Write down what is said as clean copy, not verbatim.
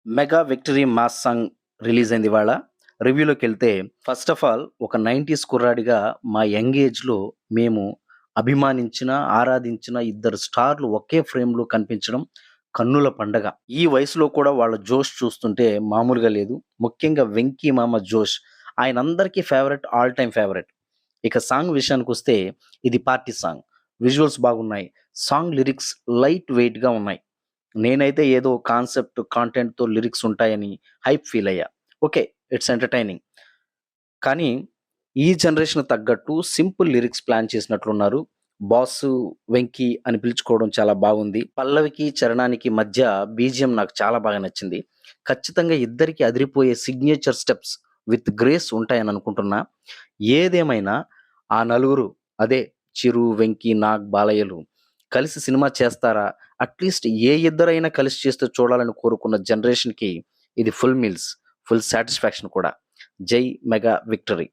Mega victory mass song release అయింది ఇవాళ. రివ్యూలోకెళ్తే first of all ఒక 90స్ కుర్రాడిగా మా యంగ్ ఏజ్‌లో మేము అభిమానించిన, ఆరాధించిన ఇద్దరు స్టార్లు ఒకే ఫ్రేమ్‌లో కనిపించడం కన్నుల పండగ. ఈ వయసులో కూడా వాళ్ళ జోష్ చూస్తుంటే మామూలుగా లేదు. ముఖ్యంగా 'వెంకీ మామ' జోష్ ఆయనందరికీ ఫేవరెట్. All time favourite. ఇక సాంగ్ విషయానికొస్తే ఇది పార్టీ సాంగ్. విజువల్స్ బాగున్నాయి. సాంగ్ లిరిక్స్ లైట్ వెయిట్‌గా ఉన్నాయి. నేనైతే ఏదో కాన్సెప్ట్, కాంటెంట్‌తో లిరిక్స్ ఉంటాయని హైప్ ఫీల్ అయ్యా. ఓకే. It's entertaining. కానీ ఈ జనరేషన్‌కి తగ్గట్టు సింపుల్ లిరిక్స్ ప్లాన్ చేసినట్లున్నారు. 'బాసు వెంకీ' అని పిలుచుకోవడం చాలా బాగుంది. పల్లవికి, చరణానికి మధ్య బీజీఎం నాకు చాలా బాగా నచ్చింది. ఖచ్చితంగా ఇద్దరికీ అదిరిపోయే సిగ్నేచర్ స్టెప్స్ విత్ గ్రేస్ ఉంటాయని అనుకుంటున్నా. ఏదేమైనా ఆ నలుగురు అదే చిరు, వెంకీ, నాగ్, బాలయ్యలు కలిసి సినిమా చేస్తారా? అట్‌లీస్ట్ ఏ ఇద్దరైనా కలిసి చేస్తే చూడాలని కోరుకున్న జనరేషన్‌కి ఇది ఫుల్ మీల్స్. ఫుల్ సాటిస్ఫాక్షన్ కూడా. జై మెగా విక్టరీ!